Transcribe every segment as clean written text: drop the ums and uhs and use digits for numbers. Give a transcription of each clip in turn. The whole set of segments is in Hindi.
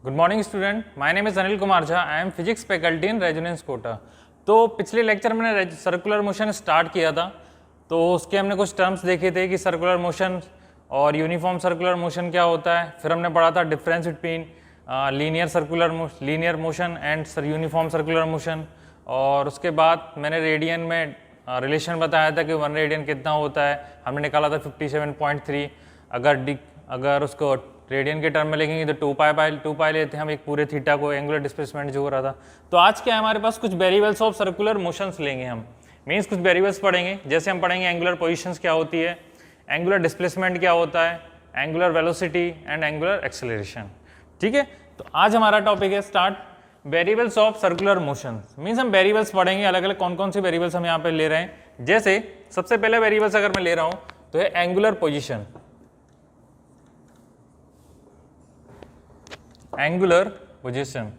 Good morning student, my name is Anil Kumar Jha. I am physics faculty in Resonance Kota. तो पिछले लेक्चर में मैंने सर्कुलर मोशन स्टार्ट किया था, तो उसके हमने कुछ टर्म्स देखे थे कि सर्कुलर मोशन और यूनिफॉर्म सर्कुलर मोशन क्या होता है। फिर हमने पढ़ा था difference between linear motion and uniform circular motion. और उसके बाद मैंने रेडियन में रिलेशन बताया था कि 1 रेडियन कितना होता है। हमने निकाला था 57.3। अगर उसको रेडियन के टर्म में लिखेंगे तो 2 पाई लेते हैं हम एक पूरे थीटा को, एंगुलर डिस्प्लेसमेंट जो हो रहा था। तो आज क्या है हमारे पास, कुछ वेरिएबल्स ऑफ सर्कुलर मोशंस लेंगे हम। मीन्स कुछ वेरिएबल्स पढ़ेंगे, जैसे हम पढ़ेंगे एंगुलर पोजीशंस क्या होती है, एंगुलर डिस्प्लेसमेंट क्या होता है, angular velocity and angular acceleration. ठीक है, तो आज हमारा टॉपिक है start variables of circular motions. Means हम वेरिएबल्स पढ़ेंगे, अलग अलग कौन कौन से वेरिएबल्स हम यहाँ पे ले रहे हैं। जैसे सबसे पहले वेरिएबल्स अगर मैं ले रहा हूँ तो है एंगुलर पोजिशन, एंगुलर पोजीशन।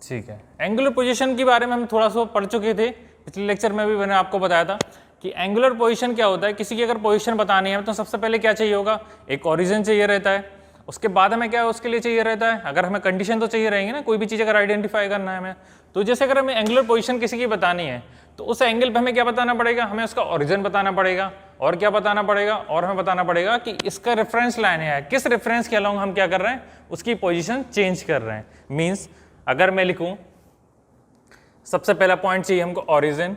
ठीक है, एंगुलर पोजीशन के बारे में हम थोड़ा सा पढ़ चुके थे पिछले लेक्चर में भी। मैंने आपको बताया था कि एंगुलर पोजीशन क्या होता है। किसी की अगर पोजीशन बतानी है तो सबसे पहले क्या चाहिए होगा, एक ओरिजिन चाहिए रहता है। उसके बाद हमें क्या उसके लिए चाहिए रहता है, अगर हमें कंडीशन तो चाहिए रहेंगे ना, कोई भी चीज़ अगर आइडेंटिफाई करना है हमें। तो जैसे अगर हमें एंगुलर पोजीशन किसी की बतानी है तो उस एंगल पे हमें क्या बताना पड़ेगा, हमें उसका ओरिजिन बताना पड़ेगा। और क्या बताना पड़ेगा, और हमें बताना पड़ेगा कि इसका रेफरेंस लाइन है, किस रेफरेंस के अलोंग हम क्या कर रहे हैं, उसकी पोजीशन चेंज कर रहे हैं। मींस अगर मैं लिखूं, सबसे पहला पॉइंट चाहिए हमको ओरिजिन,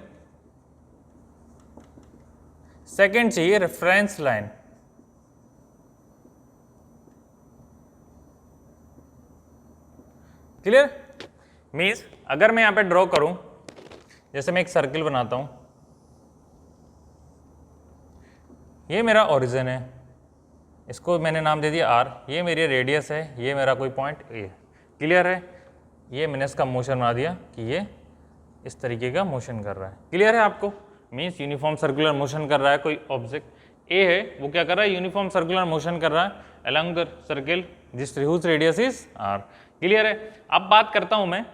सेकंड चाहिए रेफरेंस लाइन, क्लियर। मींस अगर मैं यहां पे ड्रॉ करूं, जैसे मैं एक सर्किल बनाता हूं, ये मेरा ओरिजिन है, इसको मैंने नाम दे दिया आर, ये मेरी रेडियस है, ये मेरा कोई पॉइंट ए, क्लियर है। ये मैंने इसका मोशन बना दिया कि ये इस तरीके का मोशन कर रहा है, क्लियर है आपको। मीन्स यूनिफॉर्म सर्कुलर मोशन कर रहा है, कोई ऑब्जेक्ट ए है वो क्या कर रहा है, यूनिफॉर्म सर्कुलर मोशन कर रहा है अलोंग द सर्किल जिस whose radius is R, clear है। अब बात करता हूं मैं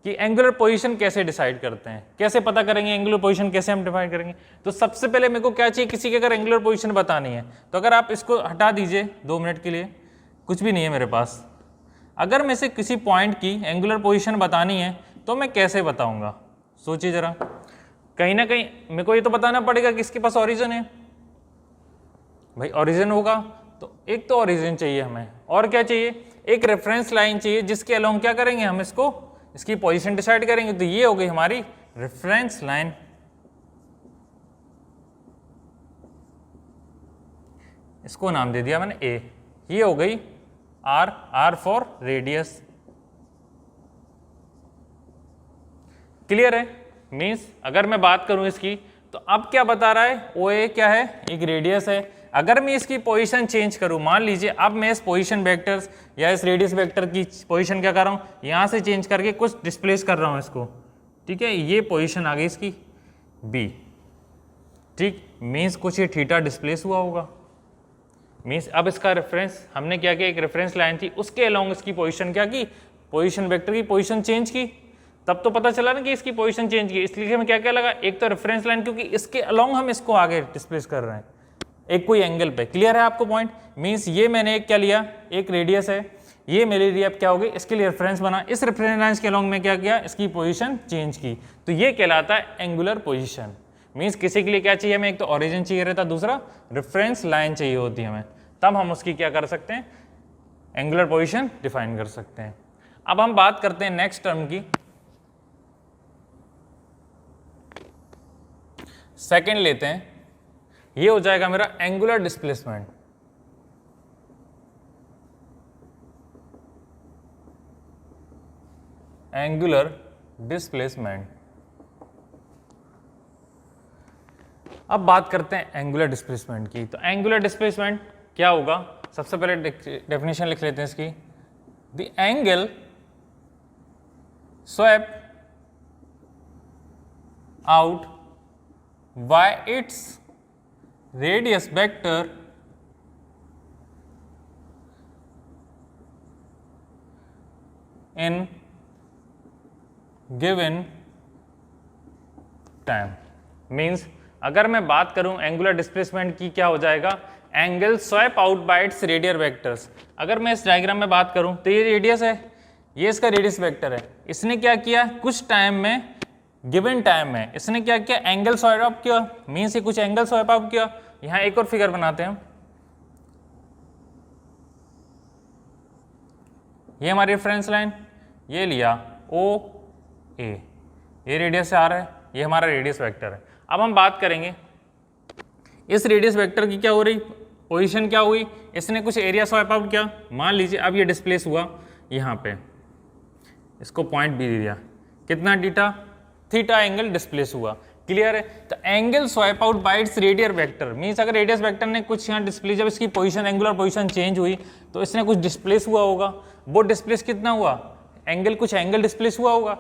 कि एंगुलर पोजीशन कैसे डिसाइड करते हैं, कैसे पता करेंगे एंगुलर पोजीशन कैसे हम डिफाइन करेंगे। तो सबसे पहले मेरे को क्या चाहिए, किसी की अगर एंगुलर पोजीशन बतानी है तो अगर आप इसको हटा दीजिए 2 मिनट के लिए, कुछ भी नहीं है मेरे पास। अगर मैं से किसी पॉइंट की एंगुलर पोजीशन बतानी है तो मैं कैसे बताऊंगा, सोचिए जरा। कहीं ना कहीं मेरे को ये तो बताना पड़ेगा कि इसके पास ओरिजिन है। भाई ओरिजिन होगा तो एक तो ओरिजिन चाहिए हमें, और क्या चाहिए, एक रेफरेंस लाइन चाहिए जिसके अलोंग क्या करेंगे हम इसकी पोजीशन डिसाइड करेंगे। तो ये हो गई हमारी रेफरेंस लाइन। इसको नाम दे दिया मैंने ए। ये हो गई आर फॉर रेडियस, क्लियर है। मींस अगर मैं बात करूं इसकी तो अब क्या बता रहा है, ओ ए क्या है, एक रेडियस है। अगर मैं इसकी पोजीशन चेंज करूं, मान लीजिए अब मैं इस पोजीशन वेक्टर्स या इस रेडियस वेक्टर की पोजीशन क्या कर रहा हूं, यहां से चेंज करके कुछ डिस्प्लेस कर रहा हूं इसको, ठीक है। ये पोजीशन आ गई इसकी बी, ठीक। मीन्स कुछ ये थीटा डिस्प्लेस हुआ होगा। मीन्स अब इसका रेफरेंस हमने क्या किया, एक रेफरेंस लाइन थी उसके अलोंग इसकी पोजीशन क्या की, पोजीशन वेक्टर की पोजीशन चेंज की। तब तो पता चला ना कि इसकी पोजीशन चेंज की, इसलिए हमें क्या क्या लगा, एक तो रेफरेंस लाइन, क्योंकि इसके अलोंग हम इसको आगे डिस्प्लेस कर रहे हैं एक कोई एंगल पे, क्लियर है आपको पॉइंट। मींस ये मैंने एक क्या लिया, एक रेडियस है, ये मेरे लिए अब क्या हो गई, इसके लिए रेफरेंस बना, इस रेफरेंस लाइन के अलोंग में क्या किया, इसकी पोजीशन चेंज की। तो ये कहलाता है एंगुलर पोजीशन। मींस किसी के लिए क्या चाहिए हमें, एक तो ओरिजिन चाहिए रहता, दूसरा रेफरेंस लाइन चाहिए होती है हमें, तब हम उसकी क्या कर सकते हैं, एंगुलर पोजीशन डिफाइन कर सकते हैं। अब हम बात करते हैं नेक्स्ट टर्म की, सेकंड लेते हैं। ये हो जाएगा मेरा एंगुलर डिस्प्लेसमेंट। Angular displacement. अब बात करते हैं एंगुलर डिस्प्लेसमेंट की। तो एंगुलर डिस्प्लेसमेंट क्या होगा, सबसे पहले डेफिनेशन लिख लेते हैं इसकी। The angle swept out by its radius vector in given time। Means अगर मैं बात करूं एंगुलर डिस्प्लेसमेंट की, क्या हो जाएगा, angle swap out by it's radial vectors. अगर मैं इस डायग्राम में बात करूं तो ये रेडियस है, ये इसका रेडियस वेक्टर है। इसने क्या किया, कुछ टाइम में, गिवन टाइम में इसने क्या किया, एंगल स्वैप आउट किया, मीन्स ये कुछ एंगल स्वैप आउट किया। यहां एक और फिगर बनाते हैं, ये हमारी रेफरेंस लाइन, ये लिया ओ ए, ये रेडियस से आ रहा है, ये हमारा रेडियस वेक्टर है। अब हम बात करेंगे इस रेडियस वेक्टर की क्या हो रही, पोजीशन क्या हुई, इसने कुछ एरिया स्वैप आउट किया। मान लीजिए अब ये डिस्प्लेस हुआ यहाँ पे, इसको पॉइंट बी दिया, कितना थीटा, थीटा एंगल डिस्प्लेस हुआ। क्लियर है। तो angle swap out by it's radial vector, means अगर रेडियस वेक्टर ने कुछ यहाँ डिस्प्लेस, जब इसकी पोजीशन, एंगुलर पोजीशन चेंज हुई तो इसने कुछ डिस्प्लेस हुआ होगा। वो डिस्प्लेस कितना हुआ, एंगल, कुछ एंगल डिस्प्लेस हुआ होगा,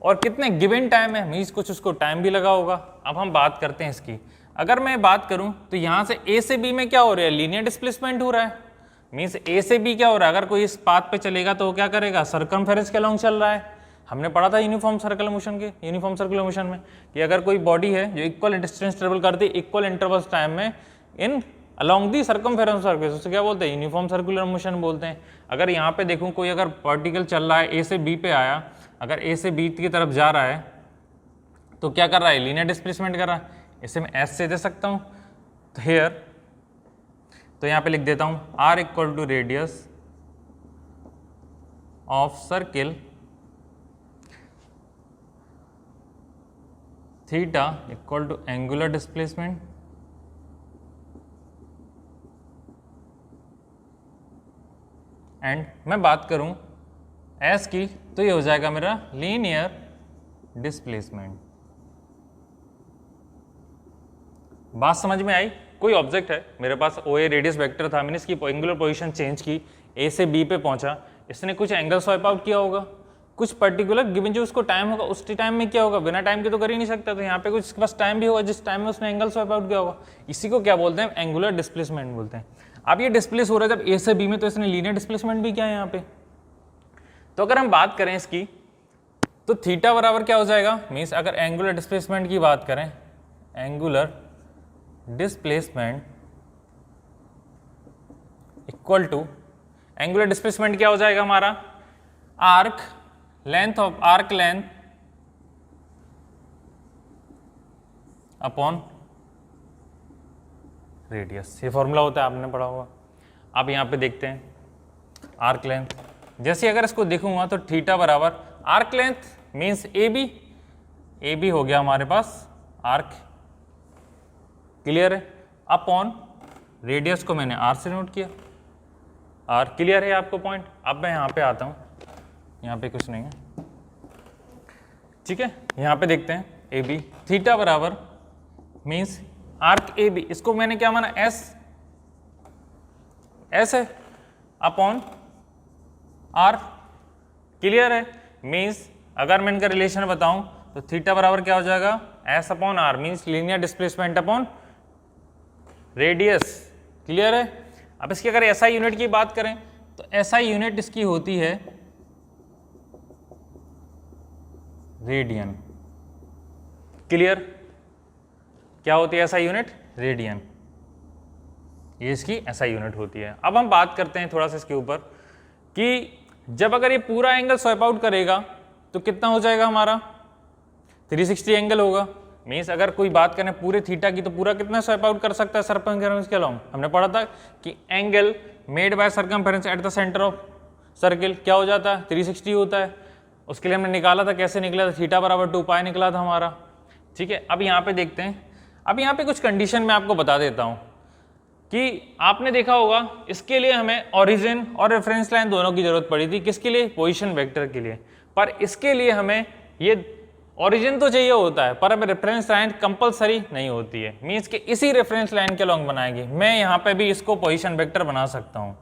और कितने गिवन टाइम है, मींस कुछ उसको टाइम भी लगा होगा। अब हम बात करते हैं इसकी, अगर मैं बात करूं तो यहाँ से ए से बी में क्या हो रहा है, लीनियर डिस्प्लेसमेंट हो रहा है। मींस ए से बी क्या हो रहा है, अगर कोई इस पाथ पे चलेगा तो वो क्या करेगा, सर्कमफेरेंस के अलोंग चल रहा है। हमने पढ़ा था यूनिफॉर्म सर्कुलर मोशन के, यूनिफॉर्म सर्कुलर मोशन में, कि अगर कोई बॉडी है जो इक्वल डिस्टेंस ट्रेवल करती है इक्वल इंटरवल्स टाइम में इन अलोंग दी सर्कमफेरेंस सरफेस, उससे क्या बोलते हैं, यूनिफॉर्म सर्कुलर मोशन बोलते हैं। अगर यहाँ पे देखूँ कोई अगर पार्टिकल चल रहा है, ए से बी पे आया, अगर ए से बी की तरफ जा रहा है तो क्या कर रहा है, लीनियर डिस्प्लेसमेंट कर रहा है। इसे मैं एस से दे सकता हूँ, तो हेयर, तो यहाँ पे लिख देता हूँ R equal to radius of circle, theta equal to angular displacement and मैं बात करूं एस की तो ये हो जाएगा मेरा लीनियर डिस्प्लेसमेंट। बात समझ में आई। कोई ऑब्जेक्ट है मेरे पास, ओ ए रेडियस वेक्टर था, मैंने इसकी एंगुलर पोजीशन चेंज की, ए से बी पे पहुंचा, इसने कुछ एंगल स्वैप आउट किया होगा, कुछ पर्टिकुलर गिवन जो उसको टाइम होगा उस टाइम में क्या होगा, बिना टाइम के तो कर ही नहीं सकता, तो यहाँ पे कुछ इसके पास टाइम भी होगा जिस टाइम में उसने एंगल स्वैप आउट किया होगा। इसी को क्या बोलते हैं, एंगुलर डिस्प्लेसमेंट बोलते हैं। अब ये डिस्प्लेस हो रहा है जब ए से बी में, तो इसने लीनियर डिस्प्लेसमेंट भी किया है यहाँ पे। तो अगर हम बात करें इसकी तो थीटा बराबर क्या हो जाएगा, मीन्स अगर एंगुलर डिस्प्लेसमेंट की बात करें, angular displacement equal to, angular displacement क्या हो जाएगा हमारा, arc length of arc length upon radius, ये फॉर्मूला होता है, आपने पढ़ा होगा। अब यहाँ पे देखते हैं आर्क लेंथ, जैसे अगर इसको देखूंगा तो थीटा बराबर arc length means A B हो गया हमारे पास आर्क, क्लियर है, अपॉन रेडियस को मैंने आर से नोट किया, आर, क्लियर है आपको पॉइंट। अब मैं यहाँ पे आता हूँ, यहाँ पे कुछ नहीं है, ठीक है। यहाँ पे देखते हैं ए बी, थीटा बराबर मीन्स आर्क ए बी, इसको मैंने क्या माना, एस है, अपॉन आर, क्लियर है। मीन्स अगर मैं इनका रिलेशन बताऊं तो थीटा बराबर क्या हो जाएगा, S upon R, means linear displacement upon radius, clear है। अब इसकी अगर एसआई यूनिट की बात करें तो एसआई यूनिट इसकी होती है रेडियन, क्लियर, क्या होती है एसआई यूनिट, रेडियन, ये इसकी एसआई यूनिट होती है। अब हम बात करते हैं थोड़ा सा इसके ऊपर कि जब अगर ये पूरा एंगल स्वैप आउट करेगा तो कितना हो जाएगा हमारा, 360 एंगल होगा। मीन्स अगर कोई बात करें पूरे थीटा की तो पूरा कितना स्वैप आउट कर सकता है सर्कमफेरेंस के अलोंग, हमने पढ़ा था कि angle made by circumference at the centre of circle क्या हो जाता है, 360 होता है। उसके लिए हमने निकाला था, कैसे निकला था, थीटा बराबर 2 पाई निकला था हमारा, ठीक है। अब यहाँ पे देखते हैं, अब यहाँ पे कुछ कंडीशन मैं आपको बता देता हूँ कि आपने देखा होगा इसके लिए हमें ओरिजिन और रेफरेंस लाइन दोनों की जरूरत पड़ी थी, किसके लिए, पोजीशन वेक्टर के लिए। पर इसके लिए हमें ये ओरिजिन तो चाहिए होता है पर हमें रेफरेंस लाइन कंपलसरी नहीं होती है, मीन्स कि इसी रेफरेंस लाइन के अलोंग बनाएंगे। मैं यहाँ पे भी इसको पोजीशन वेक्टर बना सकता हूँ,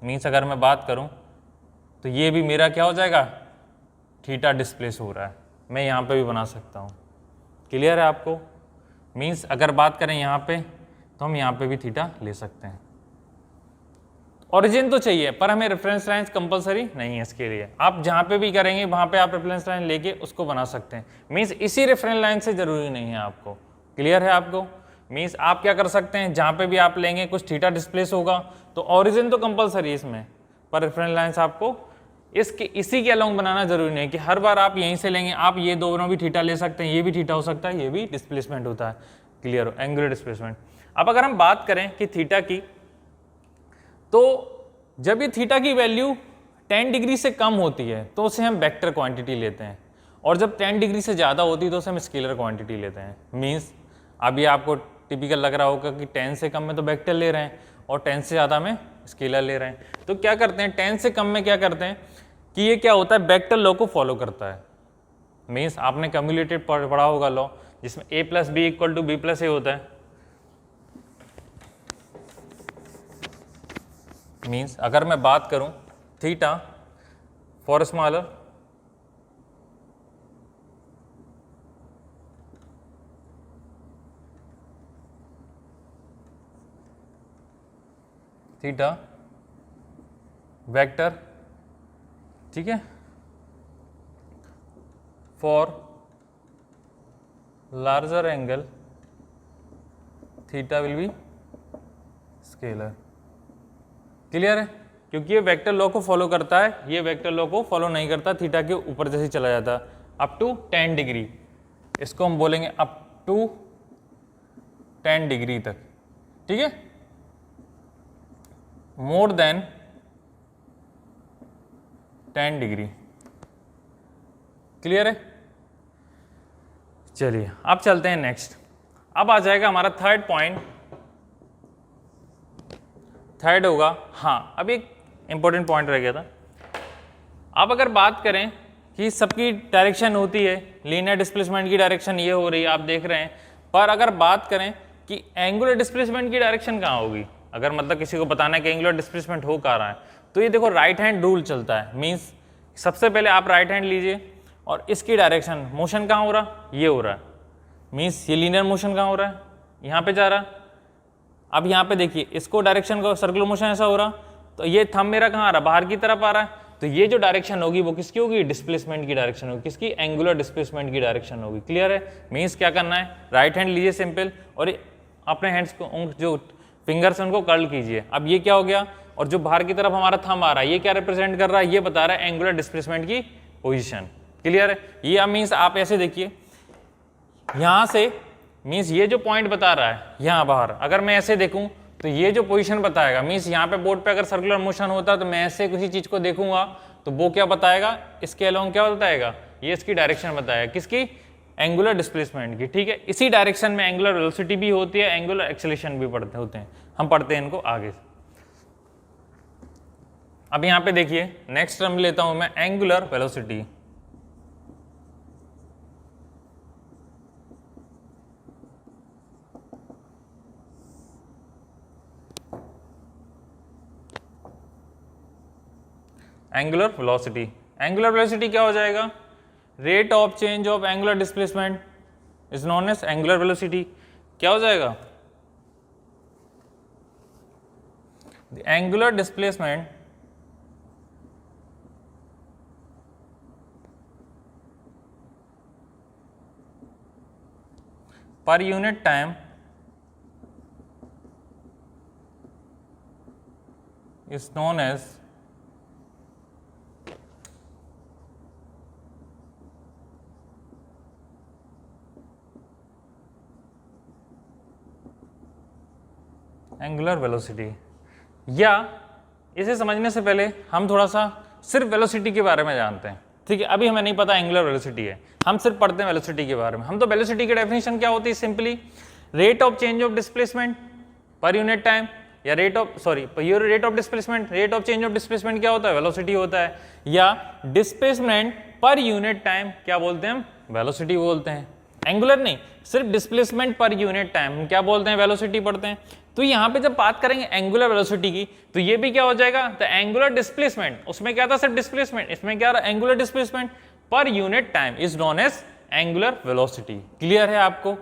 मीन्स अगर मैं बात करूँ तो ये भी मेरा क्या हो जाएगा, थीटा डिस्प्लेस हो रहा है, मैं यहाँ पे भी बना सकता हूँ, क्लियर है आपको। मीन्स अगर बात करें यहाँ पे तो हम यहाँ पे भी थीटा ले सकते हैं। ओरिजिन तो चाहिए पर हमें रेफरेंस लाइन कंपलसरी नहीं है इसके लिए, आप जहाँ पे भी करेंगे वहाँ पे आप रेफरेंस लाइन लेके उसको बना सकते हैं। मीन्स इसी रेफरेंस लाइन से जरूरी नहीं है आपको, क्लियर है आपको? मीन्स आप क्या कर सकते हैं, जहाँ पे भी आप लेंगे कुछ थीटा डिस्प्लेस होगा तो ओरिजिन तो कंपलसरी है इसमें, पर रेफरेंस लाइन्स आपको इसी के अलोंग बनाना जरूरी नहीं है कि हर बार आप यहीं से लेंगे, आप ये दोनों भी थीटा ले सकते हैं, ये भी थीटा हो सकता है, ये भी डिस्प्लेसमेंट होता है। क्लियर हो? Angular displacement. अब अगर हम बात करें कि थीटा की, तो जब ये थीटा की वैल्यू 10 डिग्री से कम होती है तो उसे हम वेक्टर क्वांटिटी लेते हैं, और जब 10 डिग्री से ज़्यादा होती है तो उसे हम स्केलर क्वांटिटी लेते हैं। मीन्स अभी आपको टिपिकल लग रहा होगा कि 10 से कम में तो वेक्टर ले रहे हैं और 10 से ज़्यादा में स्केलर ले रहे हैं। तो क्या करते हैं, 10 से कम में क्या करते हैं कि ये क्या होता है, वेक्टर लॉ को फॉलो करता है। मीन्स आपने कम्युलेटेड पढ़ा होगा लॉ, जिसमें a + b = b + a होता है। मीन्स अगर मैं बात करूं theta for smaller theta vector, ठीक है, for larger angle theta will be scalar. Clear है? क्योंकि ये वेक्टर लॉ को फॉलो करता है, ये वेक्टर लॉ को फॉलो नहीं करता, थीटा के ऊपर जैसे चला जाता अप टू 10 डिग्री, इसको हम बोलेंगे अप टू 10 डिग्री तक, ठीक है। More than 10 degree. क्लियर है? चलिए अब चलते हैं नेक्स्ट। अब आ जाएगा हमारा थर्ड पॉइंट, थर्ड होगा, हाँ अब एक इंपॉर्टेंट पॉइंट रह गया था। अब अगर बात करें कि सबकी डायरेक्शन होती है, लीनियर डिस्प्लेसमेंट की डायरेक्शन ये हो रही है, आप देख रहे हैं, पर अगर बात करें कि एंगुलर डिस्प्लेसमेंट की डायरेक्शन कहाँ होगी, अगर मतलब किसी को बताना है कि एंगुलर डिस्प्लेसमेंट हो कहाँ रहा है, तो ये देखो राइट हैंड रूल चलता है। मीन्स सबसे पहले आप राइट हैंड लीजिए और इसकी डायरेक्शन, मोशन कहाँ हो रहा, ये हो रहा है। मीन्स ये लीनियर मोशन कहाँ हो रहा है, यहाँ पे जा रहा है। अब यहाँ पे देखिए इसको डायरेक्शन को सर्कुलर मोशन ऐसा हो रहा, तो ये थंब मेरा कहाँ आ रहा है, बाहर की तरफ आ रहा है, तो ये जो डायरेक्शन होगी वो किसकी होगी, डिस्प्लेसमेंट की डायरेक्शन होगी, किसकी, एंगुलर डिस्प्लेसमेंट की डायरेक्शन होगी। क्लियर है? मीन्स क्या करना है, राइट हैंड लीजिए सिंपल, और अपने हैंड्स को, जो फिंगर्स उनको कर्ल कीजिए। अब ये क्या हो गया, और जो बाहर की तरफ हमारा थंब आ रहा है ये क्या रिप्रेजेंट कर रहा है, ये बता रहा है एंगुलर डिस्प्लेसमेंट की पोजीशन। क्लियर है? ये मीन्स आप ऐसे देखिए, यहां से मीन्स ये जो पॉइंट बता रहा है यहाँ बाहर, अगर मैं ऐसे देखूं तो ये जो पोजीशन बताएगा, मीन्स यहाँ पे बोर्ड पे अगर सर्कुलर मोशन होता तो मैं ऐसे किसी चीज को देखूंगा तो वो क्या बताएगा, इसके अलोंग क्या बताएगा, ये इसकी डायरेक्शन बताएगा, किसकी, एंगुलर डिस्प्लेसमेंट की। ठीक है, इसी डायरेक्शन में एंगुलर वेलोसिटी भी होती है, एंगुलर एक्सेलरेशन भी पढ़ते होते हैं, हम पढ़ते हैं इनको आगे। अब यहाँ पे देखिए नेक्स्ट टर्म लेता हूं मैं, angular velocity. Angular velocity, angular velocity क्या हो जाएगा, rate of change of angular displacement is known as angular velocity. क्या हो जाएगा, द एंगुलर डिस्प्लेसमेंट पर unit time is known as angular velocity. या इसे समझने से पहले हम थोड़ा सा सिर्फ वेलोसिटी के बारे में जानते हैं। ठीक है, अभी हमें नहीं पता एंगुलर वेलोसिटी है, हम सिर्फ पढ़ते हैं वेलोसिटी के बारे में। हम तो वेलोसिटी की डेफिनेशन क्या होती है, simply rate of change of displacement पर यूनिट टाइम, या rate of rate of displacement, rate of change of displacement क्या होता है, वेलोसिटी होता है, या डिस्प्लेसमेंट पर यूनिट टाइम क्या बोलते हैं हम, वेलोसिटी बोलते हैं। एंगुलर नहीं, सिर्फ डिस्प्लेसमेंट पर यूनिट टाइम क्या बोलते हैं, वेलोसिटी पढ़ते हैं। तो यहाँ पे जब बात करेंगे एंगुलर वेलोसिटी की तो ये भी क्या हो जाएगा, द एंगुलर डिस्प्लेसमेंट, उसमें क्या था सिर्फ डिस्प्लेसमेंट, इसमें क्या रहा, एंगुलर डिस्प्लेसमेंट पर unit time is known as angular velocity. Clear है आपको?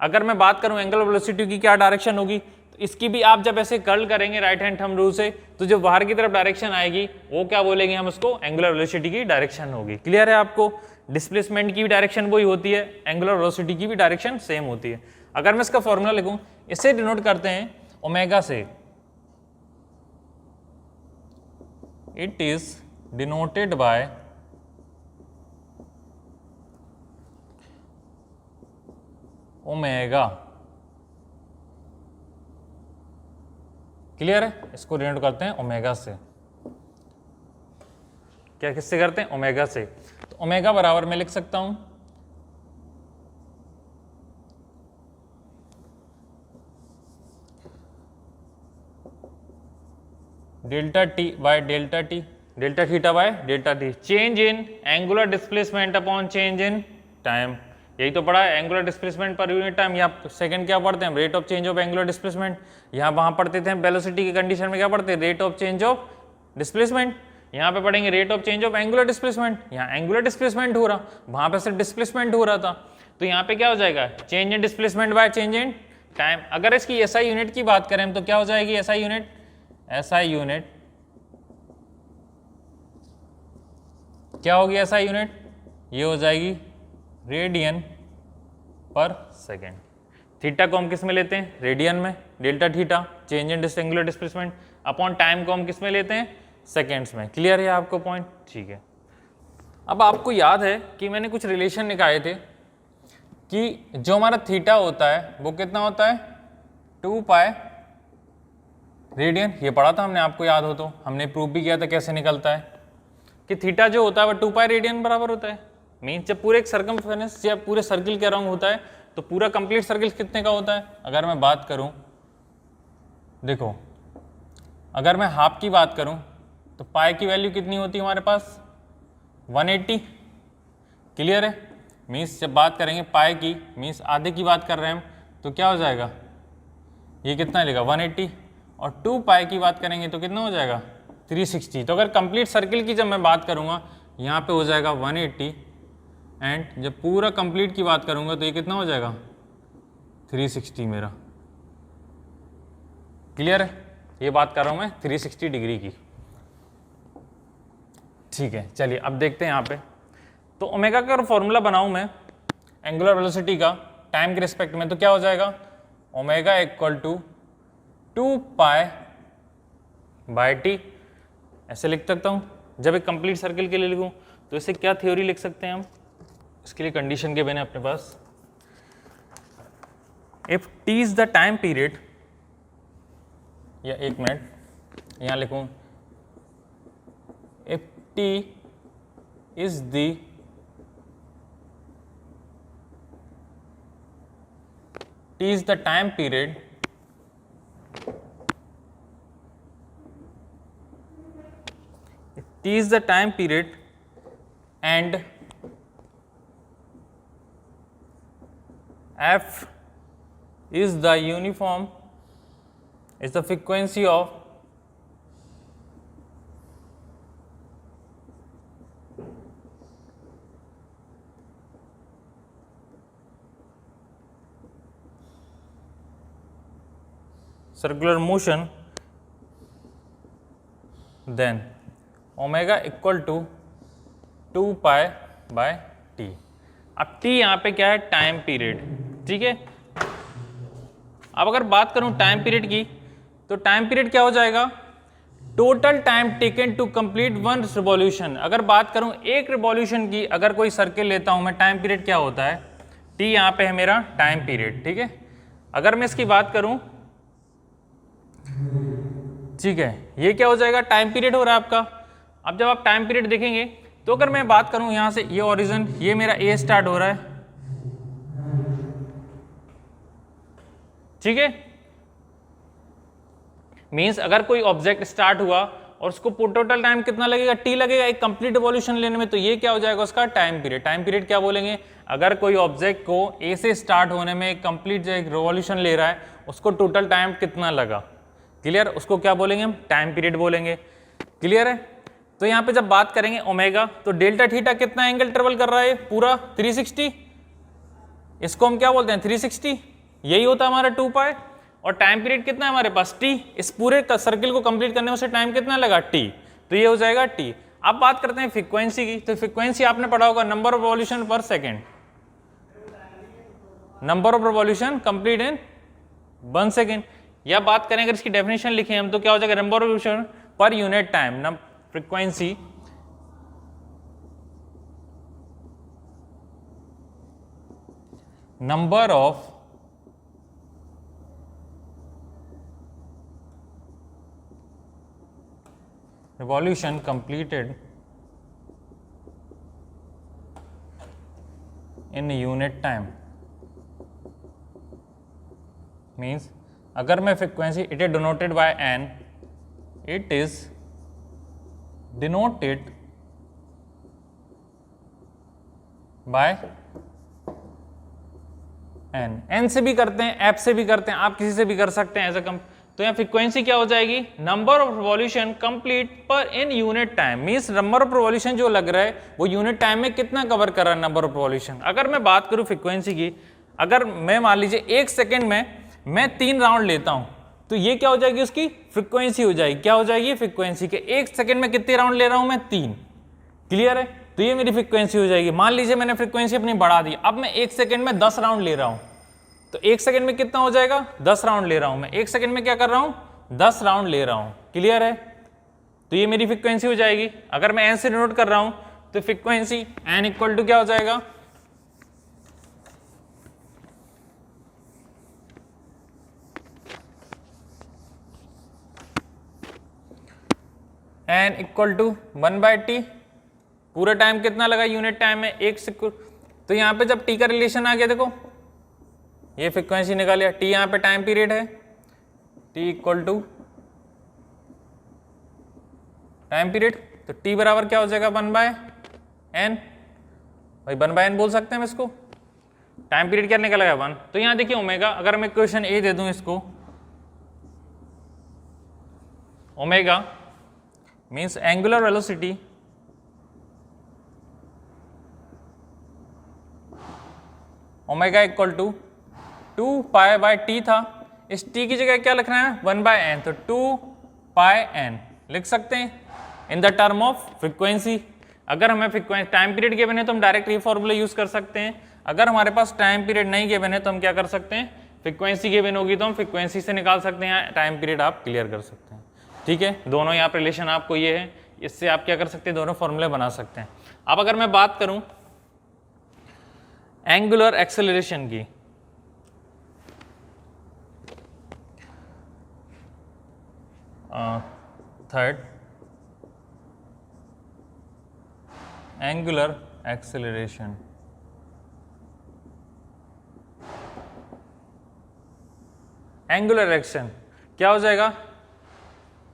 अगर मैं बात करूं एंगुलर वेलोसिटी की क्या डायरेक्शन होगी, तो इसकी भी आप जब ऐसे कर्ल करेंगे राइट हैंड थंब रूल से, तो जो बाहर की तरफ डायरेक्शन आएगी वो क्या बोलेंगे हम उसको, एंगुलर वेलोसिटी की डायरेक्शन होगी। क्लियर है आपको? डिस्प्लेसमेंट की भी डायरेक्शन वही होती है, एंगुलर वेलोसिटी की भी डायरेक्शन सेम होती है। अगर मैं इसका फॉर्मूला लिखूं, इसे डिनोट करते हैं ओमेगा से, it is denoted by omega. Clear है? इसको डिनोट करते हैं ओमेगा से। क्या किससे करते हैं? ओमेगा से। तो ओमेगा बराबर मैं लिख सकता हूं delta T bye delta T, delta theta by delta T, change in angular displacement upon change in time. यही तो पढ़ा है, एंगुलर डिस्प्लेसमेंट पर यूनिट टाइम। यहाँ सेकंड क्या पढ़ते हैं? Rate of change of angular displacement. यहाँ वहां पढ़ते थे वेलोसिटी की कंडीशन में क्या पढ़ते हैं? Rate of change of displacement. यहाँ पे पढ़ेंगे rate of change of angular displacement. यहाँ एंगुलर डिस्प्लेसमेंट हो रहा, वहां पे सिर्फ डिस्प्लेसमेंट हो रहा था, तो यहाँ पे क्या हो जाएगा? Change in displacement by change in time. अगर इसकी एसआई यूनिट की बात करें तो क्या हो जाएगी एसआई यूनिट? एसआई यूनिट क्या होगी? एसआई यूनिट ये हो जाएगी रेडियन पर सेकेंड। थीटा को हम किस में लेते हैं? रेडियन में, delta theta change in angular displacement upon time को हम किस में लेते हैं? सेकेंड्स में। क्लियर है आपको पॉइंट? ठीक है। अब आपको याद है कि मैंने कुछ रिलेशन निकाले थे कि जो हमारा थीटा होता है वो कितना होता है? 2 पाई रेडियन। ये पढ़ा था हमने, आपको याद हो तो हमने प्रूव भी किया था कैसे निकलता है कि थीटा जो होता है वो 2 पाई रेडियन बराबर होता है। मीन्स जब पूरे एक सर्कमफेरेंस या पूरे सर्किल के अराउंड होता है तो पूरा कंप्लीट सर्किल कितने का होता है? अगर मैं बात करूं, देखो अगर मैं हाफ की बात करूं तो पाई की वैल्यू कितनी होती है हमारे पास? 180। क्लियर है? मीन्स जब बात करेंगे पाई की, मीन्स आधे की बात कर रहे हैं हम, तो क्या हो जाएगा? ये कितना लेगा? 180। और 2 पाई की बात करेंगे तो कितना हो जाएगा? 360। तो अगर कंप्लीट सर्किल की जब मैं बात करूंगा यहाँ पे हो जाएगा 180, एंड जब पूरा कंप्लीट की बात करूंगा तो ये कितना हो जाएगा? 360 मेरा। क्लियर है? ये बात कर रहा हूं मैं 360 डिग्री की। ठीक है, चलिए अब देखते हैं यहाँ पे। तो ओमेगा का अगर फॉर्मूला बनाऊं मैं एंगुलर वेलोसिटी का टाइम के रिस्पेक्ट में, तो क्या हो जाएगा? Omega equal to 2 pi by T. ऐसे लिख सकता हूं। जब एक कंप्लीट सर्किल के लिए लिखूं तो इसे क्या थ्योरी लिख सकते हैं हम? इसके लिए कंडीशन के बने अपने पास, if T is the time period, या एक मिनट यहां लिखूं, if T is the time period T is the time period and F is the uniform, is the frequency of circular motion, then omega equal to 2 pi by T. अब टी यहाँ पे क्या है? Time period. ठीक है, अब अगर बात करूं टाइम पीरियड की तो टाइम पीरियड क्या हो जाएगा? Total time taken to complete 1 revolution. अगर बात करूं एक रिवॉल्यूशन की, अगर कोई सर्किल लेता हूं मैं, टाइम पीरियड क्या होता है? टी यहाँ पे है मेरा टाइम पीरियड। ठीक है, अगर मैं इसकी बात करूं, ठीक है, ये क्या हो जाएगा? टाइम पीरियड हो रहा है आपका। अब जब आप टाइम पीरियड देखेंगे तो अगर मैं बात करूं यहां से, ये ओरिजिन, ये मेरा ए स्टार्ट हो रहा है, ठीक है। मींस अगर कोई ऑब्जेक्ट स्टार्ट हुआ और उसको टोटल टाइम कितना लगेगा? टी लगेगा एक कंप्लीट इवोल्यूशन लेने में, तो ये क्या हो जाएगा उसका? Time period. टाइम पीरियड क्या बोलेंगे? अगर कोई ऑब्जेक्ट को ए से स्टार्ट होने में एक कंप्लीट जो एक रिवॉल्यूशन ले रहा है उसको टोटल टाइम कितना लगा? क्लियर? उसको क्या बोलेंगे हम? टाइम पीरियड बोलेंगे। क्लियर है? तो यहाँ पे जब बात करेंगे ओमेगा, तो डेल्टा थीटा कितना एंगल ट्रेवल कर रहा है? पूरा 360। इसको हम क्या बोलते हैं? 360। यही होता है हमारा 2 पाई। और टाइम पीरियड कितना है हमारे पास? टी। इस पूरे सर्किल को कंप्लीट करने में उसे टाइम कितना लगा? टी। तो ये हो जाएगा टी। अब बात करते हैं फ्रीक्वेंसी की। तो फ्रीक्वेंसी आपने पढ़ा होगा नंबर ऑफ रिवॉल्यूशन पर second. Number of revolution complete in 1 second. या बात करें अगर इसकी डेफिनेशन लिखें हम तो क्या हो जाएगा, नंबर ऑफ रिवॉल्यूशन पर unit time, frequency number of revolution completed in unit time means अगर मैं frequency it is denoted by n, it is denoted by n से भी करते हैं, ऐप से भी करते हैं, आप किसी से भी कर सकते हैं एज अ तो यहाँ फ्रीक्वेंसी क्या हो जाएगी, नंबर ऑफ रिवॉल्यूशन कंप्लीट पर in unit time, means number of revolution जो लग रहा है वो यूनिट टाइम में कितना कवर कर रहा है नंबर ऑफ रिवॉल्यूशन। अगर मैं बात करूं फ्रीक्वेंसी की, अगर मैं मान लीजिए 1 सेकेंड में मैं 3 राउंड लेता हूं तो ये क्या हो जाएगी, उसकी फ्रीक्वेंसी हो जाएगी। क्या हो जाएगी फ्रीक्वेंसी के 1 सेकेंड में कितने राउंड ले रहा हूं मैं, 3। क्लियर है, तो ये मेरी फ्रीक्वेंसी हो जाएगी। मान लीजिए मैंने फ्रीक्वेंसी अपनी बढ़ा दी, अब मैं 1 सेकेंड में 10 राउंड ले रहा हूं तो 1 सेकेंड में कितना हो जाएगा, 10 राउंड ले रहा हूं मैं, 1 सेकेंड में क्या कर रहा हूं, 10 राउंड ले रहा हूं। क्लियर है, तो ये मेरी फ्रीक्वेंसी हो जाएगी। अगर मैं n से डिनोट कर रहा हूं तो फ्रीक्वेंसी n इक्वल टू क्या हो जाएगा, n इक्वल टू 1/t। पूरा टाइम कितना लगा यूनिट टाइम में, 1 सेकंड। तो यहां पे जब t का रिलेशन आ गया, देखो ये फ्रीक्वेंसी निकाल लिया, t यहां पे टाइम पीरियड है, t equal to time period, तो t बराबर क्या हो जाएगा 1/n। भाई 1/n बोल सकते हैं हम इसको, टाइम पीरियड क्या निकल गया 1। तो यहां देखिए ओमेगा, अगर मैं इक्वेशन ए दे दूं इसको, omega means angular velocity omega equal to 2π/t था, इस t की जगह क्या लिखना है 1/n, तो 2πn लिख सकते हैं in the term of frequency. अगर हमें फ्रीक्वेंसी टाइम पीरियड गिवन है तो हम डायरेक्ट ये फॉर्मूला यूज कर सकते हैं। अगर हमारे पास टाइम पीरियड नहीं गिवन है तो हम क्या कर सकते हैं, फ्रीक्वेंसी गिवन होगी तो हम फ्रीक्वेंसी से निकाल सकते हैं, टाइम पीरियड आप क्लियर कर सकते हैं। ठीक है, दोनों यहाँ पे रिलेशन आपको ये है, इससे आप क्या कर सकते हैं, दोनों फॉर्मूले बना सकते हैं। अब अगर मैं बात करूं एंगुलर एक्सेलरेशन की, third angular acceleration, angular action क्या हो जाएगा,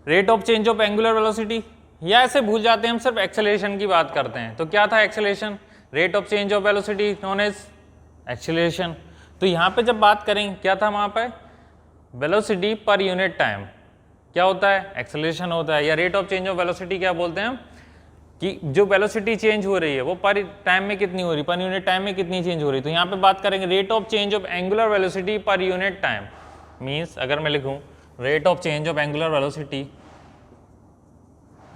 rate of change of angular velocity, या ऐसे भूल जाते हैं हम सिर्फ एक्सेलरेशन की बात करते हैं। तो क्या था acceleration, rate of change of velocity known as acceleration. तो यहाँ पे जब बात करें क्या था वहाँ पे, वेलोसिटी पर यूनिट टाइम क्या होता है, एक्सेलरेशन होता है, या rate of change of velocity क्या बोलते हैं हम, कि जो वेलोसिटी चेंज हो रही है वो पर टाइम में कितनी हो रही, पर यूनिट टाइम में कितनी चेंज हो रही। तो यहाँ पे बात करेंगे rate of change of angular velocity पर यूनिट टाइम, मीन्स अगर मैं लिखूँ rate of change of angular velocity,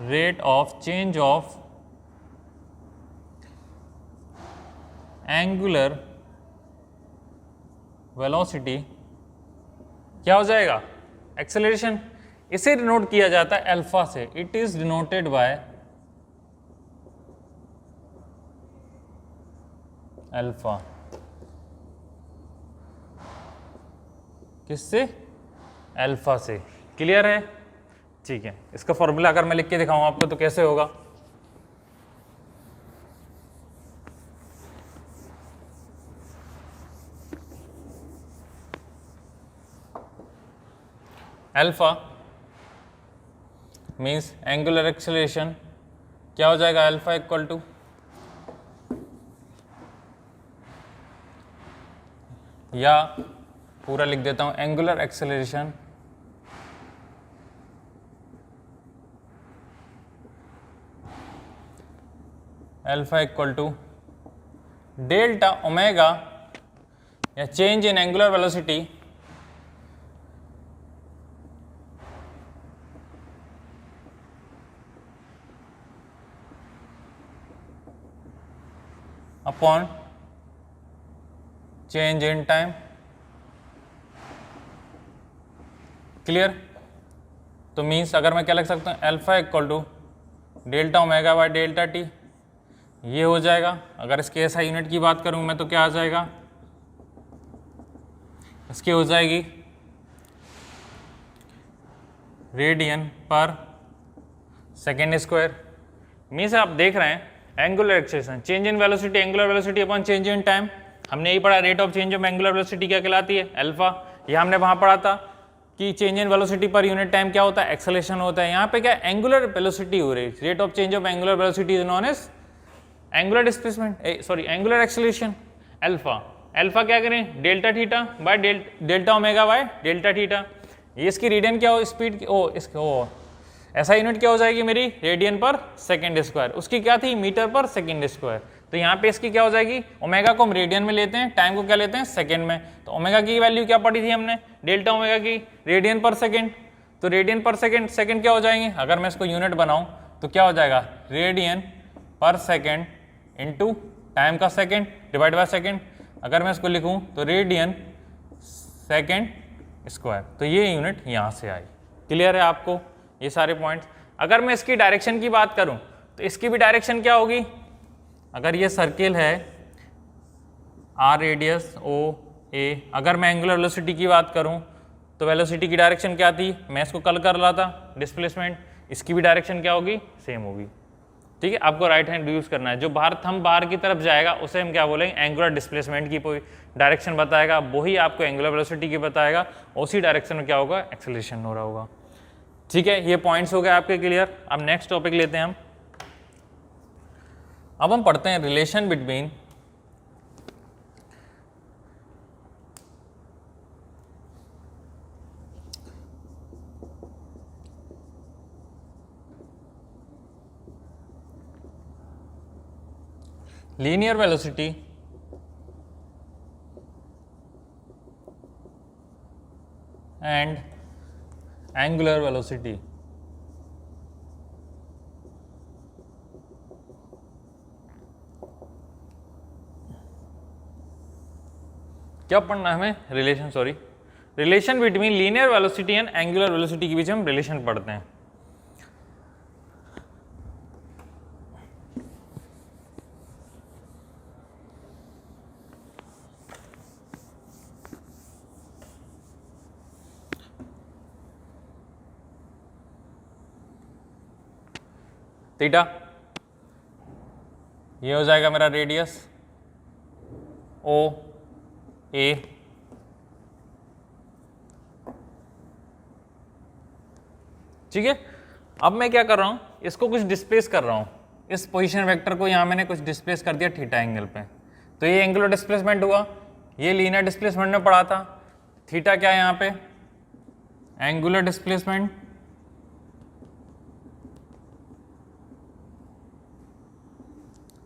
rate of change of angular velocity क्या हो जाएगा, एक्सेलरेशन। इसे डिनोट किया जाता है अल्फा से, it is denoted by alpha, किससे, अल्फा से। क्लियर है, ठीक है। इसका फॉर्मूला अगर मैं लिख के दिखाऊं आपको तो कैसे होगा, अल्फा मीन्स एंगुलर एक्सेलरेशन क्या हो जाएगा, अल्फा इक्वल टू, या पूरा लिख देता हूं angular acceleration alpha equal to delta omega, या change in angular velocity upon change in time. Clear? तो मीन्स अगर मैं क्या लिख सकता हूँ, alpha equal to delta omega by delta T, ये हो जाएगा। अगर इसके ऐसा यूनिट की बात करूँ मैं तो क्या आ जाएगा, इसकी हो जाएगी रेडियन पर सेकेंड स्क्वायर। मीन्स आप देख रहे हैं angular acceleration, change in velocity angular velocity upon change in time. हमने यही पढ़ा, rate of change of angular velocity क्या कहलाती है, अल्फा। ये हमने वहाँ पढ़ा था कि चेंज इन वेलोसिटी पर यूनिट टाइम क्या होता है, एक्सेलरेशन होता है। यहाँ पे क्या एंगुलर वेलोसिटी हो रही है, rate of change of angular velocity is known as angular displacement, sorry angular acceleration alpha. Alpha क्या करें, delta theta by delta omega by delta theta. ये इसकी रेडियन क्या हो, स्पीड ऐसा यूनिट क्या हो जाएगी मेरी, रेडियन पर सेकेंड स्क्वायर। उसकी क्या थी, मीटर पर सेकेंड स्क्वायर। तो यहाँ पे इसकी क्या हो जाएगी, ओमेगा को हम रेडियन में लेते हैं, टाइम को क्या लेते हैं, सेकेंड में। तो ओमेगा की वैल्यू क्या पढ़ी थी हमने, डेल्टा ओमेगा की रेडियन पर सेकेंड। तो रेडियन पर सेकेंड, सेकेंड क्या हो जाएंगे, अगर मैं इसको यूनिट बनाऊँ तो क्या हो जाएगा, रेडियन पर सेकेंड इंटू टाइम का सेकेंड डिवाइड बाय सेकेंड। अगर मैं इसको लिखूँ तो रेडियन सेकेंड स्क्वायर। तो ये यूनिट यहाँ से आई। क्लियर है आपको ये सारे पॉइंट्स? अगर मैं इसकी डायरेक्शन की बात करूं तो इसकी भी डायरेक्शन क्या होगी, अगर ये सर्किल है आर रेडियस ओ ए, अगर मैं एंगुलर वेलोसिटी की बात करूं तो वेलोसिटी की डायरेक्शन क्या थी, मैं इसको कल कर रहा था डिस्प्लेसमेंट, इसकी भी डायरेक्शन क्या होगी, सेम होगी। ठीक है, आपको राइट हैंड यूज करना है। जो बाहर की तरफ जाएगा उसे हम क्या बोलेंगे, एंगुलर डिस्प्लेसमेंट की डायरेक्शन बताएगा, वही आपको एंगुलर वेलोसिटी की बताएगा, उसी डायरेक्शन में क्या होगा, एक्सेलरेशन हो रहा होगा। ठीक है, ये पॉइंट्स हो गए आपके क्लियर। अब नेक्स्ट टॉपिक लेते हैं हम। अब हम पढ़ते हैं relation between linear velocity and angular velocity. क्या पढ़ना है हमें, relation between linear velocity and angular velocity के बीच हम रिलेशन पढ़ते हैं। थीटा ये हो जाएगा मेरा रेडियस ओ ए, ठीक है। अब मैं क्या कर रहा हूं, इसको कुछ डिस्प्लेस कर रहा हूं, इस पोजीशन वेक्टर को यहां मैंने कुछ डिस्प्लेस कर दिया थीटा एंगल पे, तो ये एंगुलर डिस्प्लेसमेंट हुआ। ये लीनियर डिस्प्लेसमेंट में पढ़ा था, थीटा क्या है यहाँ पे, एंगुलर डिस्प्लेसमेंट,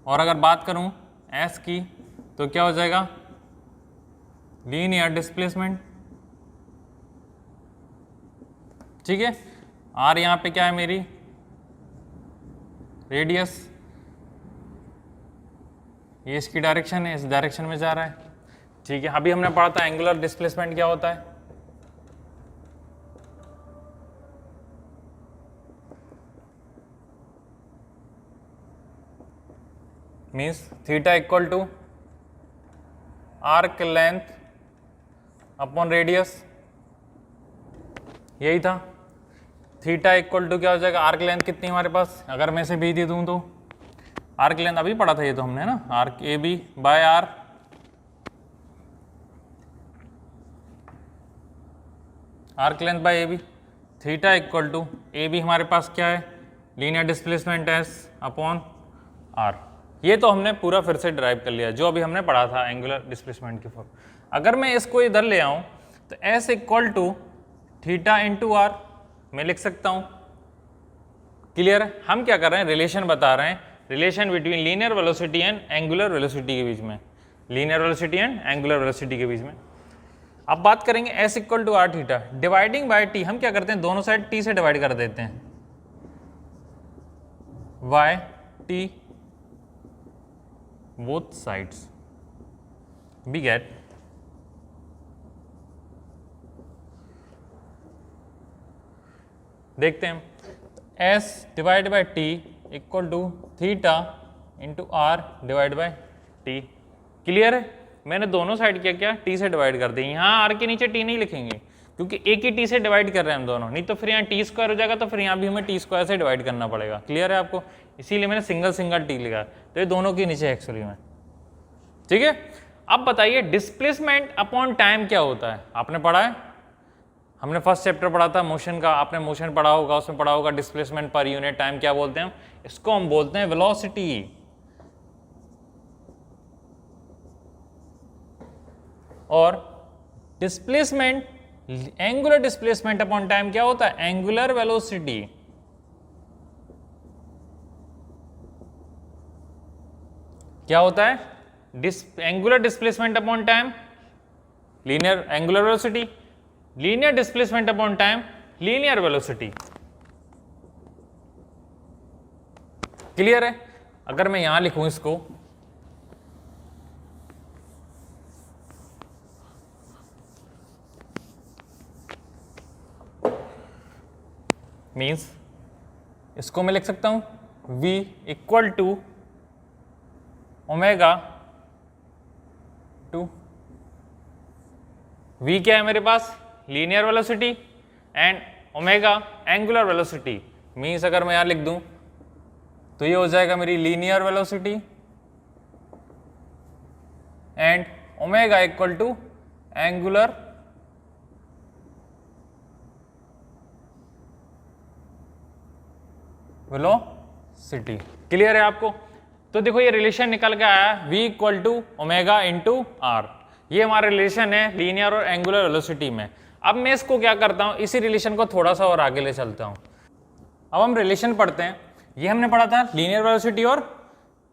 और अगर बात करूं एस की तो क्या हो जाएगा, लीनियर डिस्प्लेसमेंट। ठीक है, आर यहाँ पे क्या है मेरी, रेडियस, ये इसकी डायरेक्शन है, इस डायरेक्शन में जा रहा है। ठीक है, अभी हमने पढ़ा था एंगुलर डिस्प्लेसमेंट क्या होता है, means theta equal to arc length upon radius, यही था। थीटा इक्वल टू क्या हो जाएगा, आर्क लेंथ कितनी हमारे पास, अगर मैं इसे बी दे दूं तो आर्क लेंथ अभी पढ़ा था ये तो हमने ना, arc A B by R, arc length by A B. Theta equal to A B हमारे पास क्या है, linear displacement S upon R. ये तो हमने पूरा फिर से ड्राइव कर लिया जो अभी हमने पढ़ा था एंगुलर डिस्प्लेसमेंट की फॉर्म। अगर मैं इसको इधर ले आऊं तो S equal to theta into R मैं लिख सकता हूं। क्लियर है, हम क्या कर रहे हैं, रिलेशन बता रहे हैं, relation between linear velocity and angular velocity के बीच में, linear velocity and angular velocity के बीच में। अब बात करेंगे S equal to R theta dividing by T, हम क्या करते हैं, दोनों साइड टी से डिवाइड कर देते हैं, by T both sides, we get देखते हैं, s divide by T equal to theta into R divide by T. Clear है? मैंने दोनों साइड क्या टी से डिवाइड कर दी। यहाँ आर के नीचे टी नहीं लिखेंगे क्योंकि एक ही टी से डिवाइड कर रहे हैं हम दोनों, नहीं तो फिर यहाँ टी स्क्वायर हो जाएगा, तो फिर यहाँ भी हमें टी स्क्वायर से डिवाइड करना पड़ेगा। क्लियर है आपको? इसीलिए मैंने सिंगल सिंगल टी लिखा, तो ये दोनों के नीचे एक्चुअली में। ठीक है, अब बताइए डिस्प्लेसमेंट अपॉन टाइम क्या होता है? आपने पढ़ा है, हमने फर्स्ट चैप्टर पढ़ा था मोशन का, आपने मोशन पढ़ा होगा, उसमें पढ़ा होगा डिस्प्लेसमेंट पर यूनिट टाइम क्या बोलते हैं हम, इसको हम बोलते हैं वेलोसिटी। और displacement, angular displacement upon time क्या होता है? Angular velocity. क्या होता है? Angular displacement upon time linear angular velocity, linear displacement upon time linear velocity. Clear है? अगर मैं यहां लिखूं इसको, मीन्स इसको मैं लिख सकता हूं v equal to omega two, v क्या है मेरे पास? Linear velocity and omega angular velocity. Means अगर मैं यहां लिख दूं तो ये हो जाएगा मेरी linear velocity and omega equal to angular velocity. Clear है आपको? तो देखो ये रिलेशन निकल के आया v equal to omega into R, ये हमारा रिलेशन है लीनियर और एंगुलर वेलोसिटी में। अब मैं इसको क्या करता हूं, इसी रिलेशन को थोड़ा सा और आगे ले चलता हूं। अब हम रिलेशन पढ़ते हैं, ये हमने पढ़ा था लीनियर वेलोसिटी और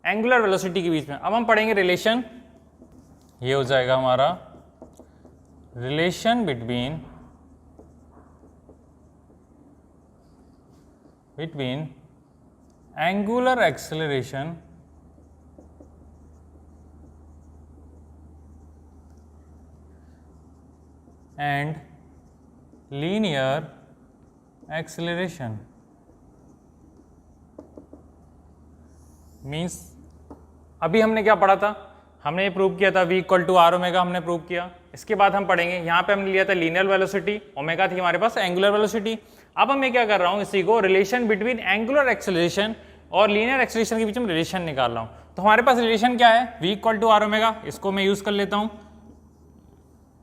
एंगुलर वेलोसिटी के बीच में। अब हम पढ़ेंगे रिलेशन, ये हो जाएगा हमारा relation between angular acceleration and linear acceleration। Means अभी हमने क्या पढ़ा था? हमने ये प्रूव किया था v equal to R omega, हमने प्रूव किया। इसके बाद हम पढ़ेंगे, यहाँ पे हमने लिया था लीनियर वेलोसिटी, ओमेगा थी हमारे पास एंगुलर वेलोसिटी। अब मैं क्या कर रहा हूँ, इसी को रिलेशन बिटवीन एंगुलर एक्सेलरेशन और लीनियर एक्सेलरेशन के बीच में रिलेशन निकाल रहा हूँ। तो हमारे पास रिलेशन क्या है? v equal to R omega, इसको मैं यूज कर लेता हूँ,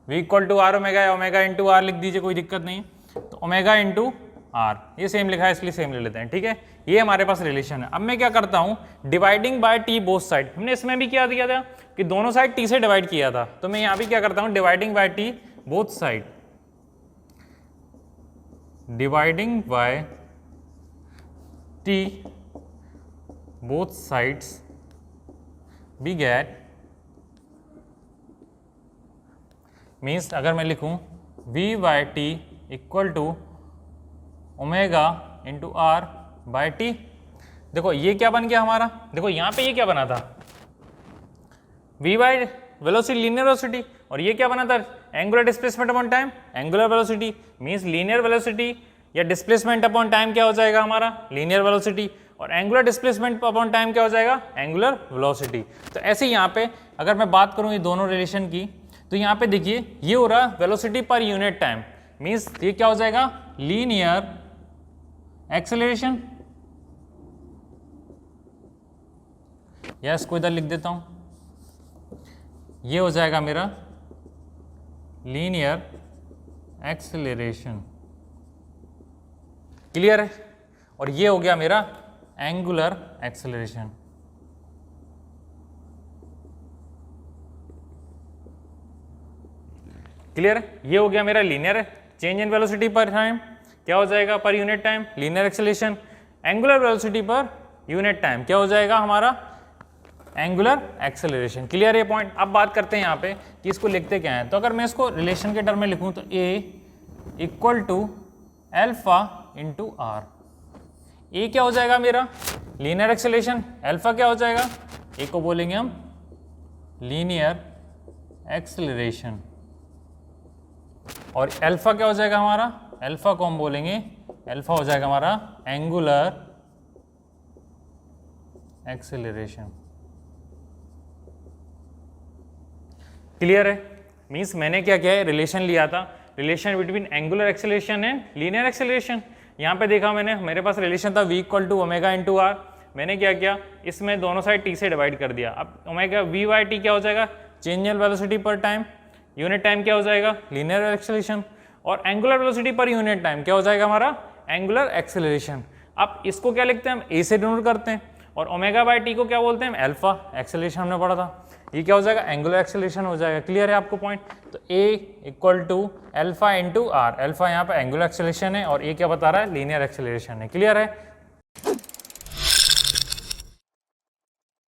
v equal to R omega या ओमेगा इंटू आर लिख दीजिए, कोई दिक्कत नहीं। तो ओमेगा इंटू आर, ये सेम लिखा है इसलिए सेम ले लेते हैं। ठीक है, ये हमारे पास रिलेशन है। अब मैं क्या करता हूँ, dividing by T both side, हमने इसमें भी क्या दिया था कि दोनों साइड टी से डिवाइड किया था, तो मैं यहाँ भी क्या करता हूँ, dividing by T both side, dividing by T both sides we get, means अगर मैं लिखूं v by T equal to omega into R by T. देखो ये क्या बन गया हमारा, देखो यहाँ पे ये क्या बना था, v by velocity linear velocity, और ये क्या बना था, angular displacement upon time angular velocity. Means linear velocity या डिस्प्लेसमेंट अपॉन टाइम क्या हो जाएगा हमारा, लीनियर वेलोसिटी, और एंगुलर डिस्प्लेसमेंट अपॉन टाइम क्या हो जाएगा, एंगुलर वेलोसिटी। तो ऐसे यहाँ पे अगर मैं बात करूँ ये दोनों रिलेशन की, तो यहाँ पे देखिए ये हो रहा वेलोसिटी पर यूनिट टाइम, मीन्स ये क्या हो जाएगा, लीनियर एक्सेलरेशन, या इसको इधर लिख देता हूँ, ये हो जाएगा मेरा लीनियर एक्सेलरेशन। क्लियर है? और ये हो गया मेरा एंगुलर एक्सेलरेशन। क्लियर है? ये हो गया मेरा लीनियर चेंज इन वेलोसिटी पर टाइम, क्या हो जाएगा, पर unit time linear acceleration. Angular velocity पर यूनिट टाइम क्या हो जाएगा हमारा, एंगुलर एक्सेलरेशन। क्लियर है पॉइंट? अब बात करते हैं यहाँ पे कि इसको लिखते क्या है। तो अगर मैं इसको रिलेशन के टर्म में लिखूं तो a equal to alpha into R, A क्या हो जाएगा मेरा, लीनियर एक्सेलरेशन, अल्फा क्या हो जाएगा, ए को बोलेंगे हम लीनियर एक्सेलरेशन, और अल्फा क्या हो जाएगा हमारा, अल्फा को हम बोलेंगे अल्फा हो जाएगा हमारा एंगुलर एक्सेलरेशन। क्लियर है? मीन्स मैंने क्या किया है, रिलेशन लिया था, relation between angular acceleration and linear acceleration. यहाँ पे देखा मैंने, मेरे पास रिलेशन था v equal to omega into R. मैंने क्या किया, इसमें दोनों साइड t से डिवाइड कर दिया। अब ओमेगा v बाई टी क्या हो जाएगा, चेंज इन वेलोसिटी पर टाइम, यूनिट टाइम क्या हो जाएगा, लीनियर एक्सेलरेशन, और एंगुलर वेलोसिटी पर यूनिट टाइम क्या हो जाएगा हमारा, एंगुलर एक्सेलरेशन। अब इसको क्या लिखते हैं हम, a से डिनोट करते हैं, और ओमेगा बाई टी को क्या बोलते हैं, अल्फा। एक्सेलरेशन हमने पढ़ा था, ये क्या हो जाएगा, एंगुलर एक्सेलरेशन हो जाएगा। क्लियर है आपको पॉइंट? तो a equal to alpha into R, alpha यहाँ पे एंगुलर एक्सेलरेशन है और a क्या बता रहा है, लीनियर एक्सेलरेशन है। क्लियर है?